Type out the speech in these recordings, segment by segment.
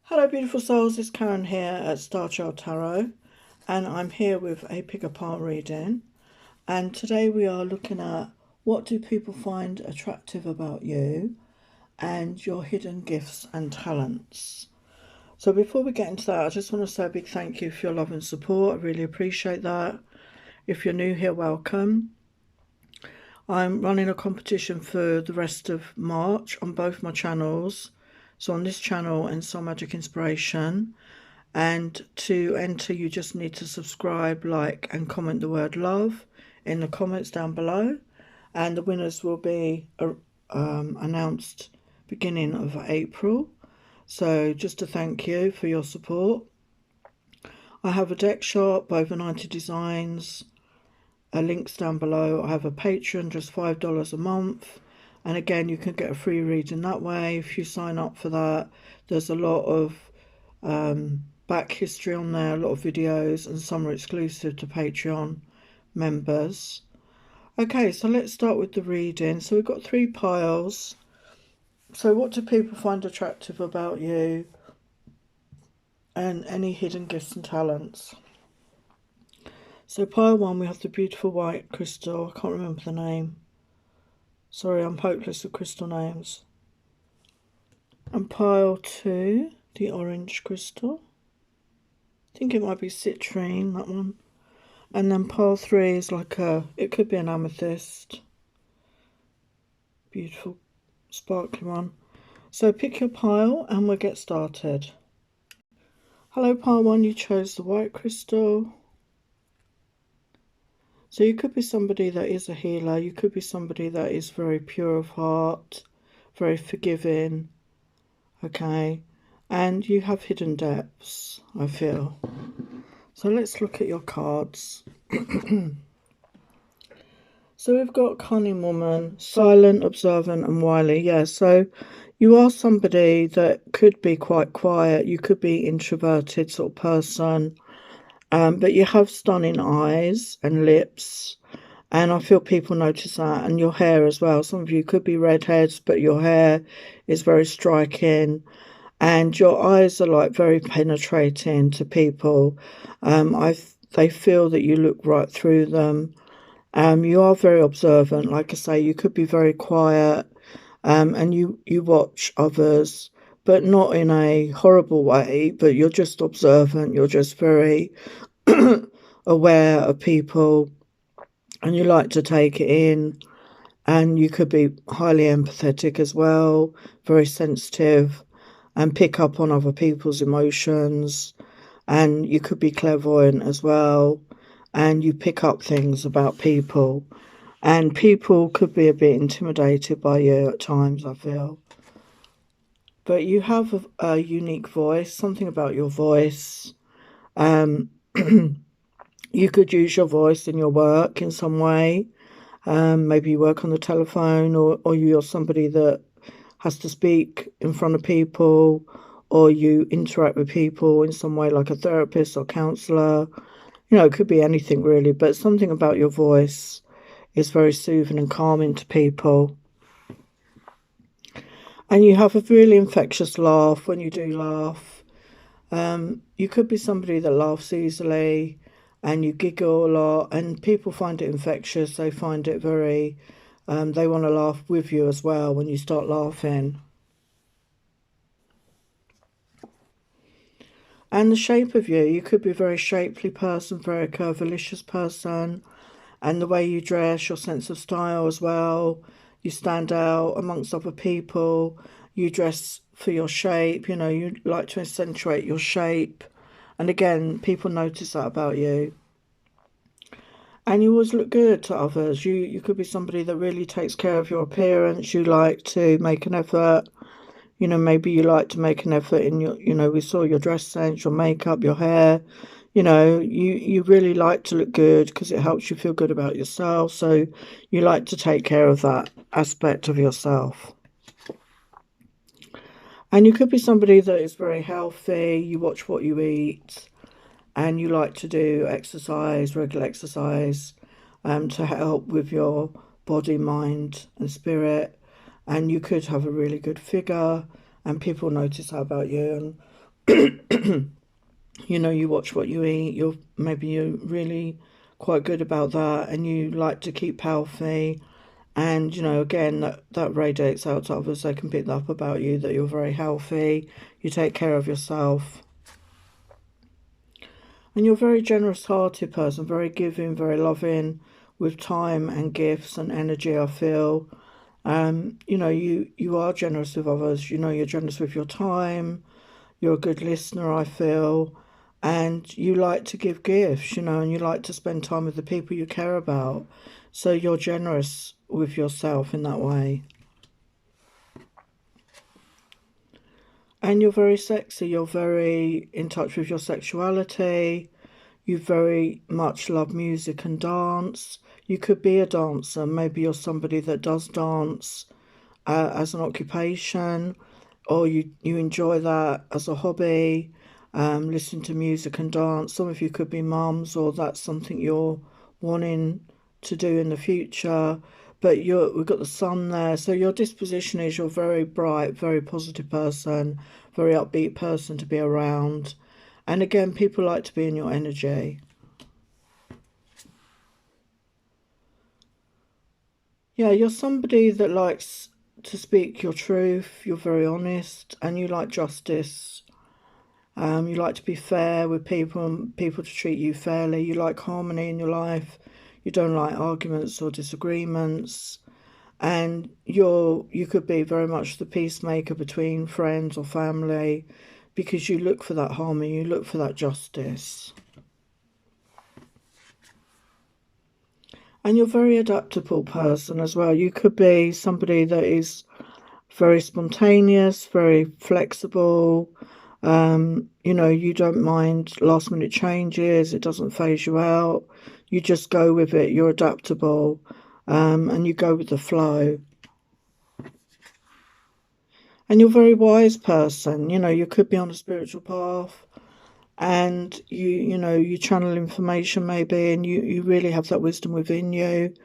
Hello beautiful souls, it's Karen here at Untitled Tarot, and I'm here with a pick-a-part reading, and today we are looking at what do people find attractive about you and your hidden gifts and talents. So before we get into that, I just want to say a big thank you for your love and support. I really appreciate that. If you're new here, welcome. I'm running a competition for the rest of March on both my channels, so on this channel and Soul Magic Inspiration. And to enter, you just need to subscribe, like, and comment the word love in the comments down below. And the winners will be announced beginning of April. So just to thank you for your support. I have a deck shop, over 90 designs. Links down below. I have a Patreon, just $5 a month. And again, you can get a free reading that way. If you sign up for that, there's a lot of back history on there, a lot of videos, and some are exclusive to Patreon members. Okay, so let's start with the reading. So we've got 3 piles. So what do people find attractive about you and any hidden gifts and talents? So pile 1, we have the beautiful white crystal. I can't remember the name. Sorry, I'm hopeless with crystal names. And pile 2, the orange crystal. I think it might be citrine, that one. And then pile 3 is like it could be an amethyst. Beautiful, sparkly one. So pick your pile and we'll get started. Hello, pile 1, you chose the white crystal. So you could be somebody that is a healer. You could be somebody that is very pure of heart, very forgiving. Okay. And you have hidden depths, I feel. So let's look at your cards. So we've got cunning woman, silent, observant, and wily. Yeah, so you are somebody that could be quite quiet. You could be introverted sort of person. But you have stunning eyes and lips. And I feel people notice that. And your hair as well. Some of you could be redheads, but your hair is very striking. And your eyes are like very penetrating to people. They feel that you look right through them. You are very observant. Like I say, you could be very quiet, and you watch others, but not in a horrible way, but you're just observant. You're just very aware of people, and you like to take it in. And you could be highly empathetic as well, very sensitive, and pick up on other people's emotions. And you could be clairvoyant as well, and you pick up things about people. And people could be a bit intimidated by you at times, I feel. But you have a unique voice, something about your voice. You could use your voice in your work in some way. Maybe you work on the telephone, or you're somebody that has to speak in front of people, or you interact with people in some way, like a therapist or counsellor. You know, it could be anything really, but something about your voice is very soothing and calming to people. And you have a really infectious laugh when you do laugh. You could be somebody that laughs easily, and you giggle a lot, and people find it infectious. They find it very, they want to laugh with you as well when you start laughing. And the shape of you, you could be a very shapely person, very curvilicious person. And the way you dress, your sense of style as well. You stand out amongst other people. You dress for your shape, you know, you like to accentuate your shape. And again, people notice that about you. And you always look good to others. You could be somebody that really takes care of your appearance. You like to make an effort. You know, maybe you like to make an effort in your, you know, we saw your dress sense, your makeup, your hair. You know, you really like to look good because it helps you feel good about yourself. So you like to take care of that aspect of yourself. And you could be somebody that is very healthy. You watch what you eat, and you like to do exercise, regular exercise, to help with your body, mind and spirit. And you could have a really good figure, and people notice that about you. You watch what you eat. You're really quite good about that, and you like to keep healthy. And again, that radiates out to others. They can pick that up about you, that you're very healthy. You take care of yourself, and you're a very generous-hearted person, very giving, very loving, with time and gifts and energy. I feel. You are generous with others. You're generous with your time. You're a good listener, I feel, and you like to give gifts, and you like to spend time with the people you care about. So you're generous with yourself in that way. And you're very sexy. You're very in touch with your sexuality. You very much love music and dance. You could be a dancer. Maybe you're somebody that does dance as an occupation, or you enjoy that as a hobby, listen to music and dance. Some of you could be mums, or that's something you're wanting to do in the future. But we've got the sun there, so your disposition is you're very bright, very positive person, very upbeat person to be around. And again, people like to be in your energy. Yeah, you're somebody that likes to speak your truth. You're very honest, and you like justice. You like to be fair with people and people to treat you fairly. You like harmony in your life. You don't like arguments or disagreements. And you could be very much the peacemaker between friends or family, because you look for that harmony, you look for that justice. And you're a very adaptable person as well. You could be somebody that is very spontaneous, very flexible. You don't mind last minute changes. It doesn't phase you out. You just go with it. You're adaptable, and you go with the flow. And you're a very wise person. You could be on a spiritual path, and you channel information maybe, and you really have that wisdom within you,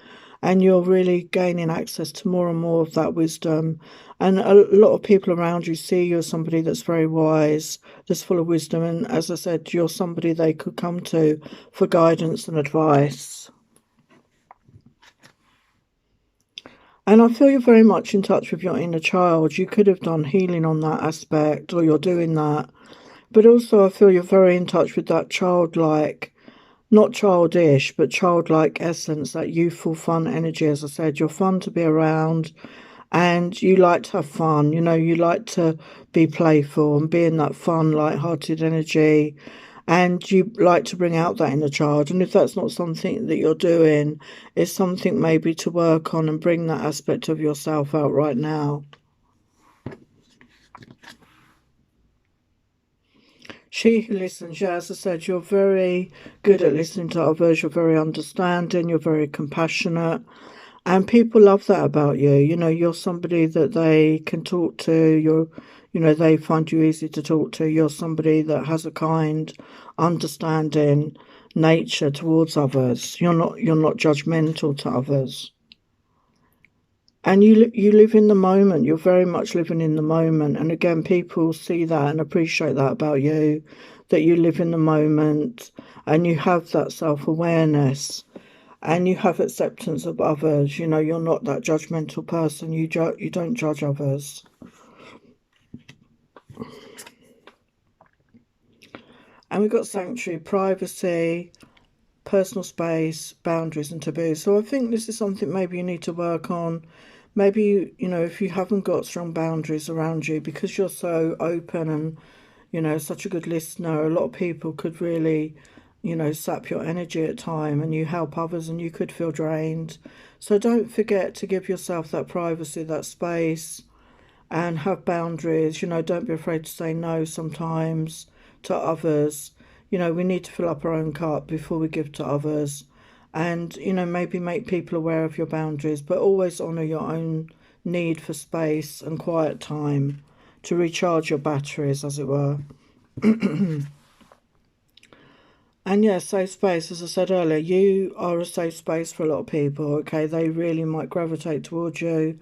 and you're really gaining access to more and more of that wisdom. And a lot of people around you see you as somebody that's very wise, that's full of wisdom, and as I said, you're somebody they could come to for guidance and advice. And I feel you're very much in touch with your inner child. You could have done healing on that aspect, or you're doing that. But also I feel you're very in touch with that childlike, not childish, but childlike essence, that youthful, fun energy. As I said, you're fun to be around, and you like to have fun. You like to be playful and be in that fun, light-hearted energy, and you like to bring out that inner child. And if that's not something that you're doing, it's something maybe to work on and bring that aspect of yourself out right now. She who listens, yeah, as I said, you're very good at listening to others, you're very understanding, you're very compassionate, and people love that about you. You're somebody that they can talk to, they find you easy to talk to. You're somebody that has a kind, understanding nature towards others. You're not judgmental to others. And you live in the moment. You're very much living in the moment. And again, people see that and appreciate that about you, that you live in the moment, and you have that self-awareness, and you have acceptance of others. You're not that judgmental person. You don't judge others. And we've got sanctuary, privacy, personal space, boundaries and taboos. So I think this is something maybe you need to work on. Maybe, if you haven't got strong boundaries around you, because you're so open and, such a good listener, a lot of people could really, sap your energy at time, and you help others and you could feel drained. So don't forget to give yourself that privacy, that space, and have boundaries. Don't be afraid to say no sometimes to others. We need to fill up our own cup before we give to others. And, maybe make people aware of your boundaries, but always honour your own need for space and quiet time to recharge your batteries, as it were. And yeah, safe space, as I said earlier, you are a safe space for a lot of people, okay? They really might gravitate towards you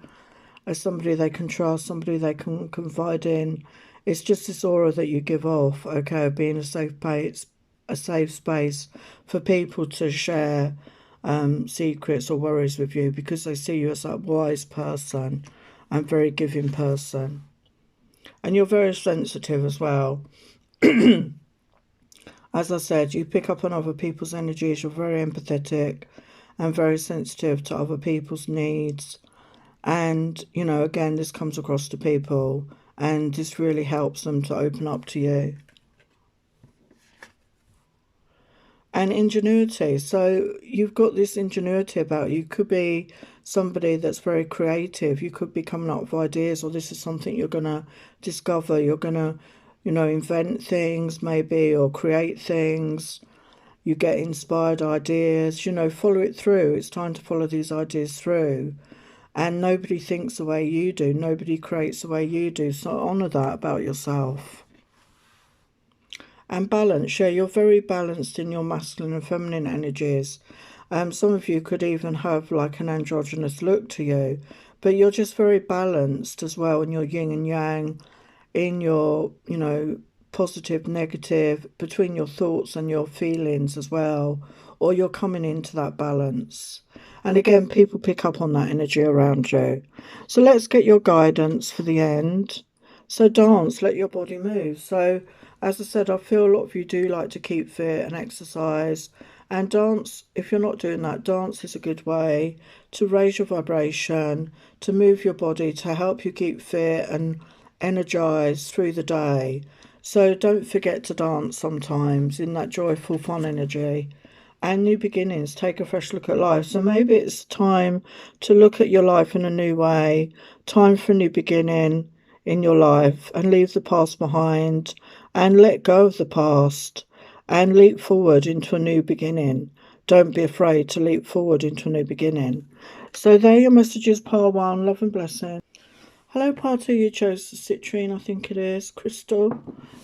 as somebody they can trust, somebody they can confide in. It's just this aura that you give off, okay, of being a safe space for people to share secrets or worries with you, because they see you as that wise person and very giving person. And you're very sensitive as well. As I said, you pick up on other people's energies. You're very empathetic and very sensitive to other people's needs. And, you know, again, this comes across to people, and this really helps them to open up to you. And ingenuity. So you've got this ingenuity about you. You could be somebody that's very creative. You could be coming up with ideas, or this is something you're going to discover. You're going to, you know, invent things maybe, or create things. You get inspired ideas, you know, follow it through. It's time to follow these ideas through. And nobody thinks the way you do. Nobody creates the way you do. So honour that about yourself. And balance. Yeah, you're very balanced in your masculine and feminine energies. Some of you could even have like an androgynous look to you. But you're just very balanced as well in your yin and yang, in your, you know, positive, negative, between your thoughts and your feelings as well, or you're coming into that balance. And again, people pick up on that energy around you. So let's get your guidance for the end. So dance, let your body move. So as I said, I feel a lot of you do like to keep fit and exercise. And dance, if you're not doing that, dance is a good way to raise your vibration, to move your body, to help you keep fit and energized through the day. So don't forget to dance sometimes in that joyful, fun energy. And new beginnings, take a fresh look at life. So maybe it's time to look at your life in a new way, time for a new beginning in your life, and leave the past behind and let go of the past and leap forward into a new beginning. Don't be afraid to leap forward into a new beginning. So there are your messages, part one. Love and blessing. Hello, part two. You chose the citrine, I think it is, crystal.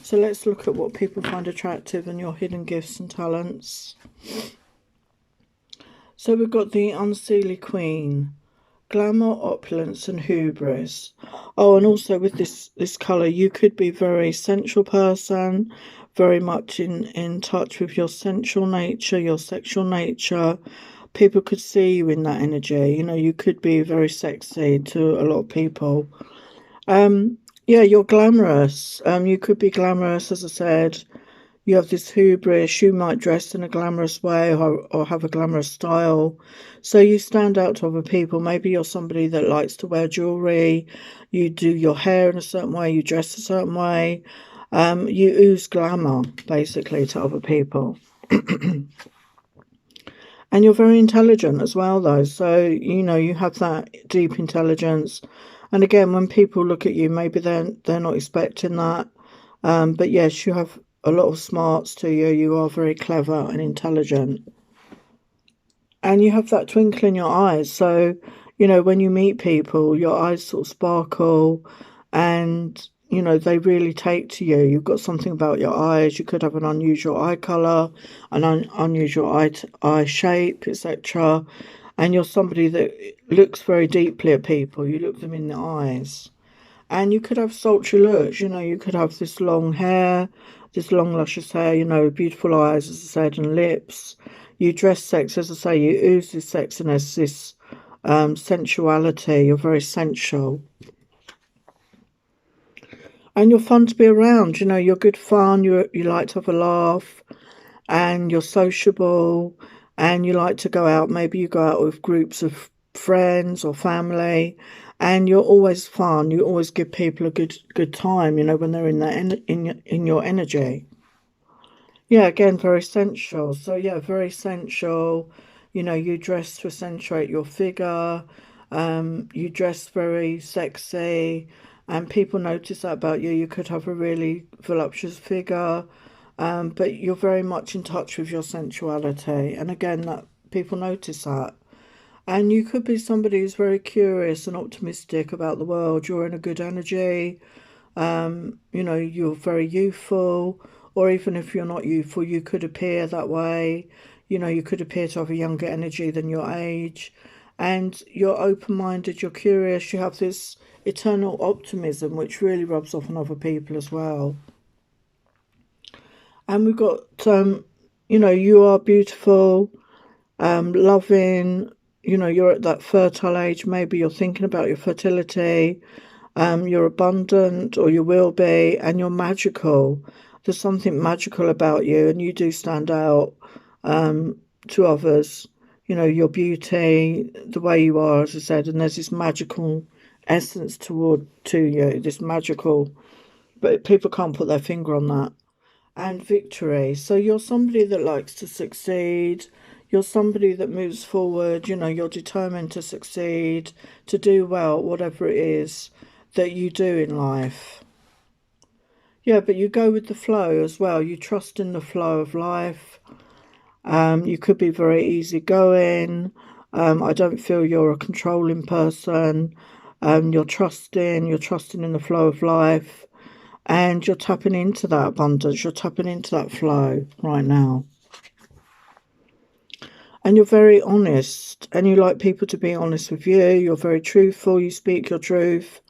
So let's look at what people find attractive and your hidden gifts and talents. So we've got the Unseelie Queen. Glamour, opulence and hubris. Oh, and also with this colour, you could be a very sensual person, very much in touch with your sensual nature, your sexual nature. People could see you in that energy. You know, you could be very sexy to a lot of people. Yeah, you're glamorous. You could be glamorous, as I said. You have this hubris. You might dress in a glamorous way or have a glamorous style. So you stand out to other people. Maybe you're somebody that likes to wear jewellery. You do your hair in a certain way. You dress a certain way. You ooze glamour, basically, to other people. And you're very intelligent as well, though. So, you know, you have that deep intelligence. And again, when people look at you, maybe they're not expecting that. But yes, you have a lot of smarts to you. You are very clever and intelligent. And you have that twinkle in your eyes. So, you know, when you meet people, your eyes sort of sparkle and, you know, they really take to you. You've got something about your eyes. You could have an unusual eye colour, an unusual eye shape, etc. And you're somebody that looks very deeply at people. You look them in the eyes. And you could have sultry looks, you know, you could have this long hair, this long luscious hair, you know, beautiful eyes, as I said, and lips. You dress sex, as I say, you ooze this sexiness, this sensuality. You're very sensual. And you're fun to be around, you know, you're good fun, you like to have a laugh, and you're sociable, and you like to go out. Maybe you go out with groups of friends or family, and you're always fun. You always give people a good time, you know, when they're in that in your energy. Yeah, again, very sensual. So yeah, very sensual. You know, you dress to accentuate your figure. You dress very sexy, and people notice that about you. You could have a really voluptuous figure, but you're very much in touch with your sensuality. And again, that people notice that. And you could be somebody who's very curious and optimistic about the world. You're in a good energy. You know, you're very youthful, or even if you're not youthful, you could appear that way. You know, you could appear to have a younger energy than your age. And you're open-minded, you're curious, you have this eternal optimism, which really rubs off on other people as well. And we've got, you are beautiful, loving, you're at that fertile age. Maybe you're thinking about your fertility. You're abundant, or you will be, and you're magical. There's something magical about you, and you do stand out to others. Your beauty, the way you are, as I said, and there's this magical essence to you, this magical, but people can't put their finger on that. And victory. So you're somebody that likes to succeed. You're somebody that moves forward. You're determined to succeed, to do well, whatever it is that you do in life. Yeah, but you go with the flow as well. You trust in the flow of life. You could be very easygoing. I don't feel you're a controlling person. You're trusting in the flow of life. And you're tapping into that abundance. You're tapping into that flow right now. And you're very honest. And you like people to be honest with you. You're very truthful. You speak your truth.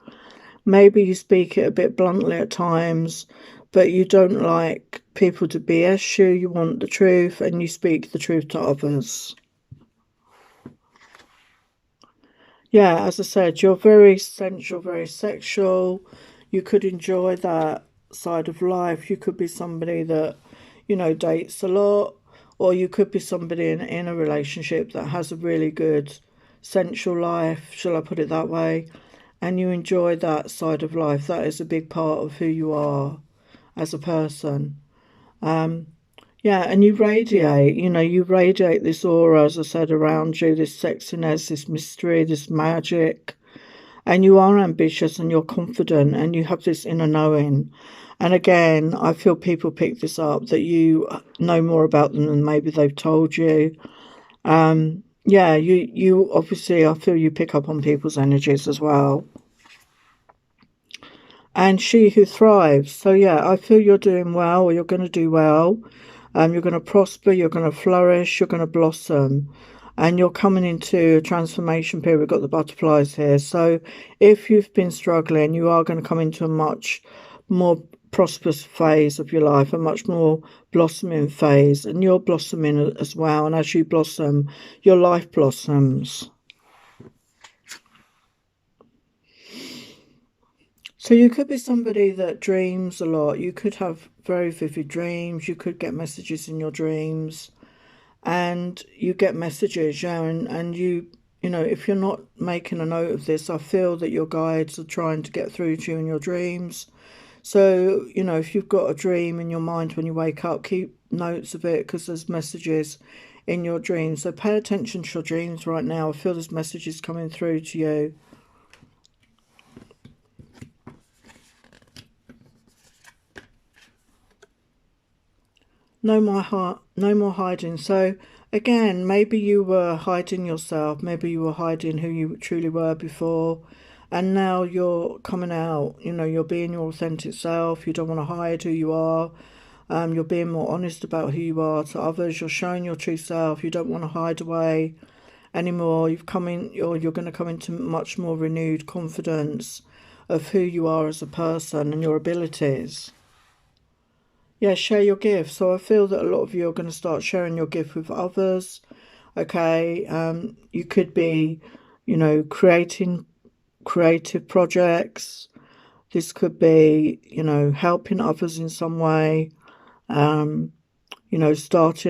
Maybe you speak it a bit bluntly at times, but you don't like people to BS you. You want the truth, and you speak the truth to others. Yeah, as I said, you're very sensual, very sexual. You could enjoy that side of life. You could be somebody that, dates a lot, or you could be somebody in a relationship that has a really good sensual life, shall I put it that way? And you enjoy that side of life. That is a big part of who you are as a person. Yeah, and you radiate, you radiate this aura, as I said, around you, this sexiness, this mystery, this magic. And you are ambitious and you're confident and you have this inner knowing. And again, I feel people pick this up, that you know more about them than maybe they've told you. Yeah, you obviously, I feel you pick up on people's energies as well. And she who thrives. So yeah, I feel you're doing well, or you're going to do well. You're going to prosper, you're going to flourish, you're going to blossom, and you're coming into a transformation period. We've got the butterflies here. So if you've been struggling, you are going to come into a much more prosperous phase of your life, a much more blossoming phase, and you're blossoming as well. And as you blossom, your life blossoms. So you could be somebody that dreams a lot. You could have very vivid dreams. You could get messages in your dreams, and you get messages, yeah, and if you're not making a note of this, I feel that your guides are trying to get through to you in your dreams. So, if you've got a dream in your mind when you wake up, keep notes of it, because there's messages in your dreams. So pay attention to your dreams right now. I feel there's messages coming through to you. No more hiding. So again, maybe you were hiding yourself. Maybe you were hiding who you truly were before, and now you're coming out. You're being your authentic self. You don't want to hide who you are. You're being more honest about who you are to others. You're showing your true self. You don't want to hide away anymore. You're going to come into much more renewed confidence of who you are as a person and your abilities. Yeah, share your gift. So I feel that a lot of you are going to start sharing your gift with others. Okay, you could be, creating creative projects. This could be, helping others in some way. Starting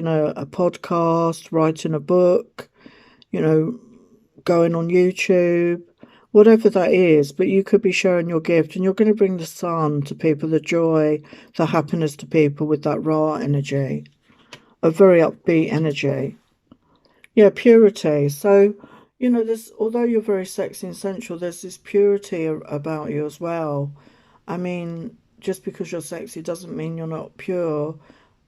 a podcast, writing a book, going on YouTube, whatever that is. But you could be sharing your gift, and you're going to bring the sun to people, the joy, the happiness to people with that raw energy, a very upbeat energy. Yeah, purity. So, there's, although you're very sexy and sensual, there's this purity about you as well. I mean, just because you're sexy doesn't mean you're not pure.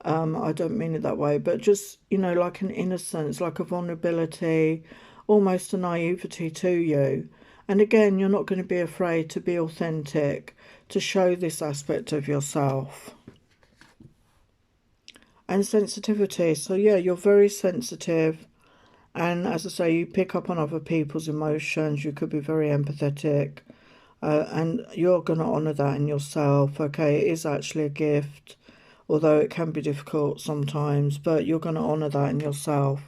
I don't mean it that way, but just, like an innocence, like a vulnerability, almost a naivety to you. And again, you're not going to be afraid to be authentic, to show this aspect of yourself. And sensitivity. So yeah, you're very sensitive. And as I say, you pick up on other people's emotions. You could be very empathetic. and you're going to honour that in yourself. Okay, it is actually a gift, although it can be difficult sometimes, but you're going to honour that in yourself.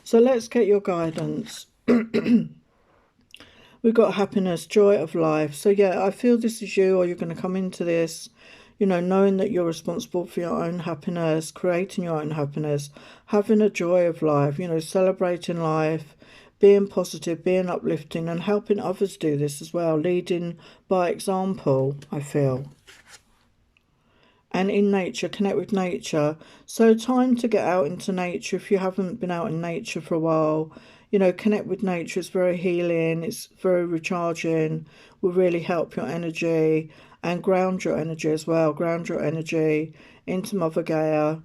So let's get your guidance. We've got happiness, joy of life. So yeah, I feel this is you, or you're going to come into this, knowing that you're responsible for your own happiness, creating your own happiness, having a joy of life, celebrating life, being positive, being uplifting, and helping others do this as well, leading by example, I feel. And in nature, connect with nature. So time to get out into nature. If you haven't been out in nature for a while, connect with nature. It's very healing, it's very recharging, will really help your energy and ground your energy as well. Ground your energy into Mother Gaia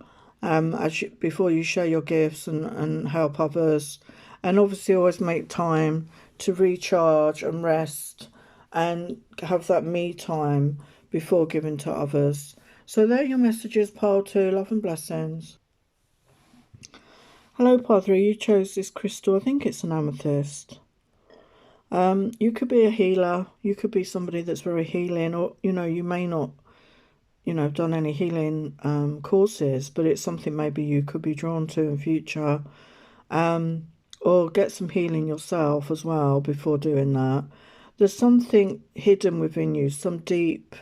before you share your gifts and help others. And obviously always make time to recharge and rest and have that me time before giving to others. So there are your messages, pile 2, love and blessings. Hello, Padre, you chose this crystal. I think it's an amethyst. You could be a healer. You could be somebody that's very healing, or, you may not, have done any healing courses, but it's something maybe you could be drawn to in future. Or get some healing yourself as well before doing that. There's something hidden within you, some deep,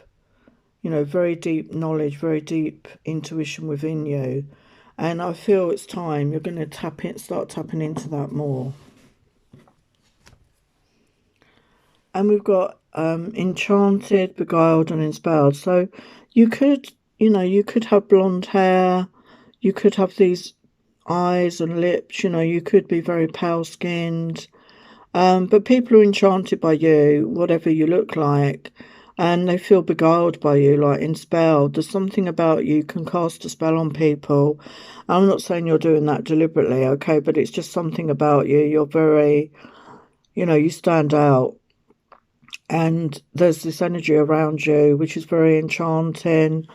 very deep knowledge, very deep intuition within you. And I feel it's time you're going to start tapping into that more. And we've got enchanted, beguiled, and inspired. So you could, you could have blonde hair, you could have these eyes and lips, you could be very pale skinned. But people are enchanted by you, whatever you look like, and they feel beguiled by you, like enspelled. There's something about you can cast a spell on people. I'm not saying you're doing that deliberately, okay, but it's just something about you. You're very, you stand out. And there's this energy around you, which is very enchanting.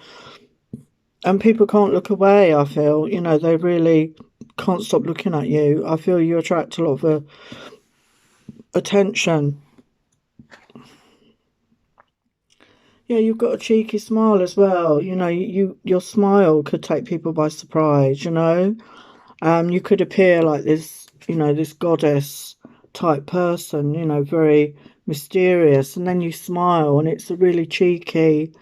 And people can't look away, I feel. They really can't stop looking at you. I feel you attract a lot of attention. Yeah, you've got a cheeky smile as well. Your smile could take people by surprise, You could appear like this, this goddess type person, very mysterious, and then you smile and it's a really cheeky,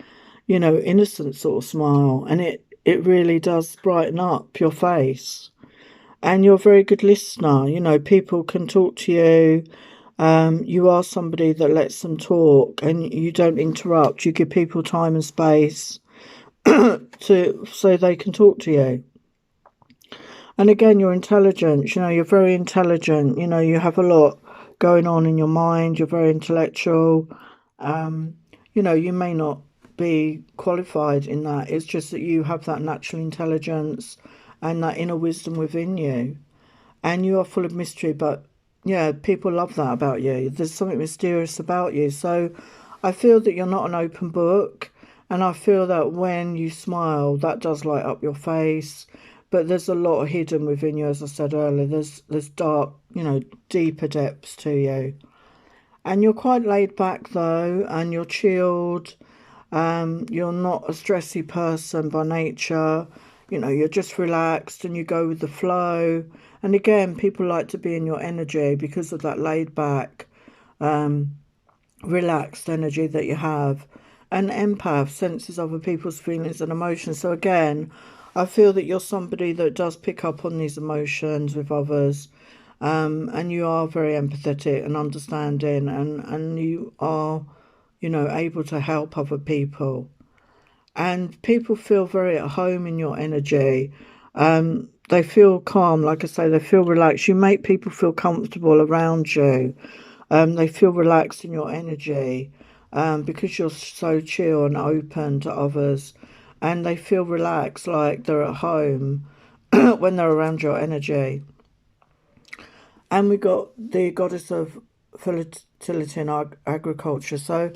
innocent sort of smile, and it really does brighten up your face. And you're a very good listener, people can talk to you. You are somebody that lets them talk and you don't interrupt. You give people time and space so they can talk to you. And again, you're intelligent. You're very intelligent. You have a lot going on in your mind. You're very intellectual. You may not be qualified in that. It's just that you have that natural intelligence and that inner wisdom within you. And you are full of mystery, but yeah, people love that about you. There's something mysterious about you. So I feel that you're not an open book. And I feel that when you smile, that does light up your face. But there's a lot hidden within you, as I said earlier. There's dark, deeper depths to you. And you're quite laid back, though, and you're chilled. You're not a stressy person by nature. You're just relaxed and you go with the flow. And again, people like to be in your energy because of that laid back, relaxed energy that you have. An empath senses other people's feelings and emotions. So again, I feel that you're somebody that does pick up on these emotions with others. And you are very empathetic and understanding, and you are, able to help other people. And people feel very at home in your energy. They feel calm, like I say, they feel relaxed. You make people feel comfortable around you. They feel relaxed in your energy because you're so chill and open to others. And they feel relaxed, like they're at home when they're around your energy. And we got the goddess of fertility and agriculture. So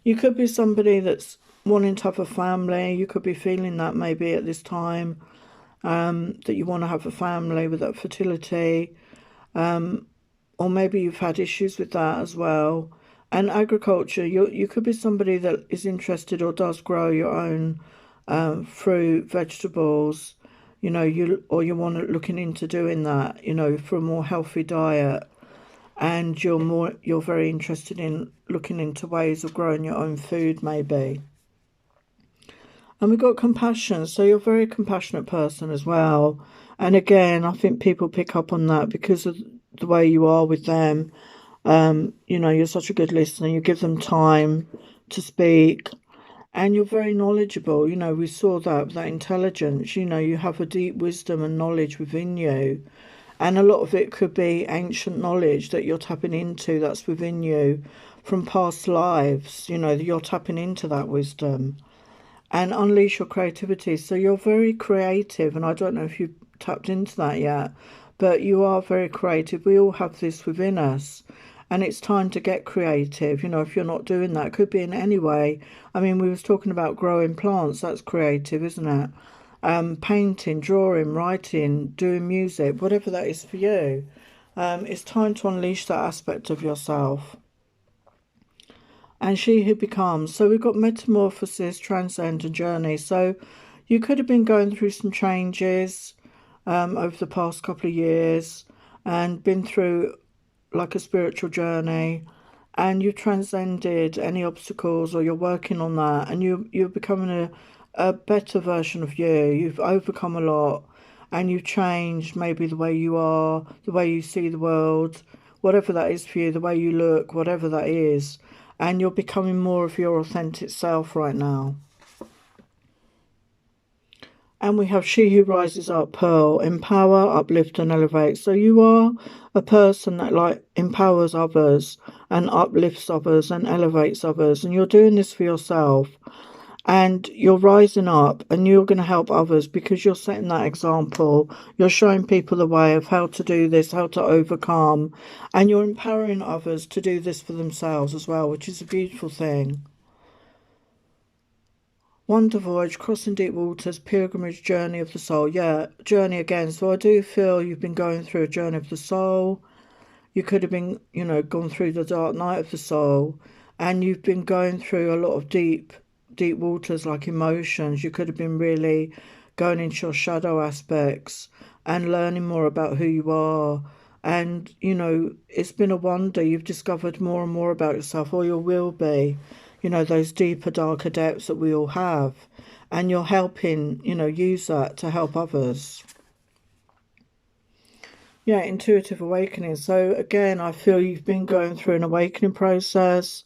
you could be somebody that's wanting to have a family. You could be feeling that maybe at this time, that you want to have a family with that fertility. or maybe you've had issues with that as well. And agriculture, you could be somebody that is interested or does grow your own fruit, vegetables, you want to looking into doing that, for a more healthy diet, and you're very interested in looking into ways of growing your own food, maybe. And we've got compassion, so you're a very compassionate person as well. And again, I think people pick up on that because of the way you are with them. You're such a good listener. You give them time to speak, and you're very knowledgeable. We saw that intelligence. You have a deep wisdom and knowledge within you, and a lot of it could be ancient knowledge that you're tapping into that's within you from past lives. You're tapping into that wisdom and unleash your creativity. So you're very creative, and I don't know if you've tapped into that yet, but you are very creative. We all have this within us, and it's time to get creative. If you're not doing that, it could be in any way. I mean, we was talking about growing plants. That's creative, isn't it? Painting, drawing, writing, doing music, whatever that is for you. It's time to unleash that aspect of yourself. And she who becomes. So we've got metamorphosis, transcend, and journey. So you could have been going through some changes over the past couple of years and been through like a spiritual journey, and you've transcended any obstacles, or you're working on that, and you're becoming a better version of you. You've overcome a lot, and you've changed maybe the way you are, the way you see the world, whatever that is for you, the way you look, whatever that is, and you're becoming more of your authentic self right now. And we have she who rises up, Pearl, empower, uplift, and elevate. So you are a person that empowers others and uplifts others and elevates others. And you're doing this for yourself. And you're rising up, and you're going to help others because you're setting that example. You're showing people the way of how to do this, how to overcome. And you're empowering others to do this for themselves as well, which is a beautiful thing. Wonder voyage, crossing deep waters, pilgrimage, journey of the soul. Yeah, journey again. So I do feel you've been going through a journey of the soul. You could have been, gone through the dark night of the soul, and you've been going through a lot of deep waters like emotions. You could have been really going into your shadow aspects and learning more about who you are. And, it's been a wonder. You've discovered more and more about yourself, or you will be. Those deeper, darker depths that we all have. And you're helping, use that to help others. Yeah, intuitive awakening. So again, I feel you've been going through an awakening process.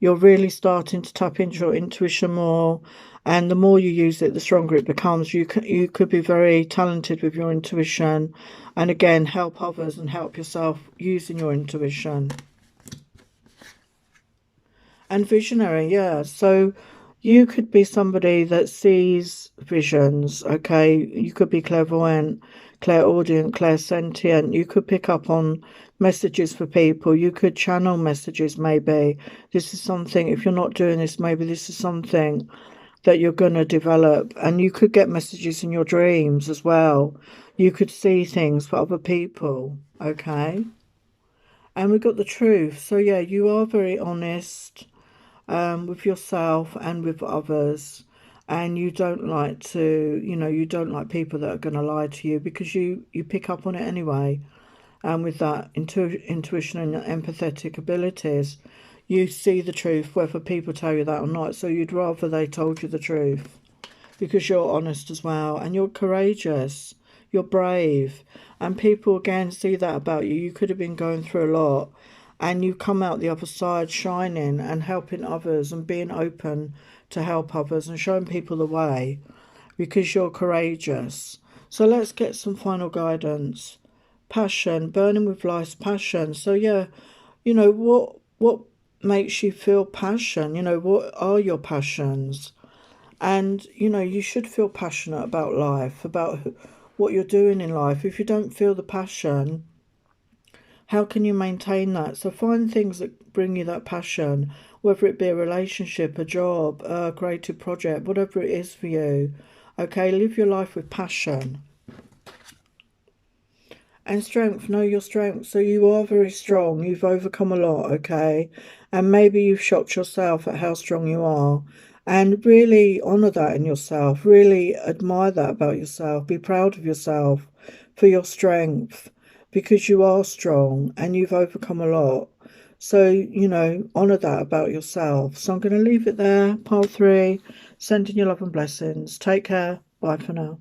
You're really starting to tap into your intuition more. And the more you use it, the stronger it becomes. You could be very talented with your intuition. And again, help others and help yourself using your intuition. And visionary, yeah. So you could be somebody that sees visions, okay? You could be clairvoyant, clairaudient, clairsentient. You could pick up on messages for people. You could channel messages, maybe. This is something, if you're not doing this, maybe this is something that you're going to develop. And you could get messages in your dreams as well. You could see things for other people, okay? And we've got the truth. So, yeah, you are very honest with yourself and with others, and you don't like to, you don't like people that are going to lie to you, because you pick up on it anyway. And with that intuition and empathetic abilities, you see the truth whether people tell you that or not. So you'd rather they told you the truth, because you're honest as well, and you're courageous, you're brave, and people again see that about you. You could have been going through a lot, and you come out the other side shining and helping others and being open to help others and showing people the way, because you're courageous. So let's get some final guidance. Passion, burning with life's passion. So yeah, what makes you feel passion? What are your passions? And you should feel passionate about life, about what you're doing in life. If you don't feel the passion, how can you maintain that? So find things that bring you that passion, whether it be a relationship, a job, a creative project, whatever it is for you. Okay, live your life with passion. And strength, know your strength. So you are very strong. You've overcome a lot, okay? And maybe you've shocked yourself at how strong you are. And really honour that in yourself. Really admire that about yourself. Be proud of yourself for your strength because you are strong and you've overcome a lot. So, honour that about yourself. So I'm going to leave it there. Pile 3, sending you love and blessings. Take care. Bye for now.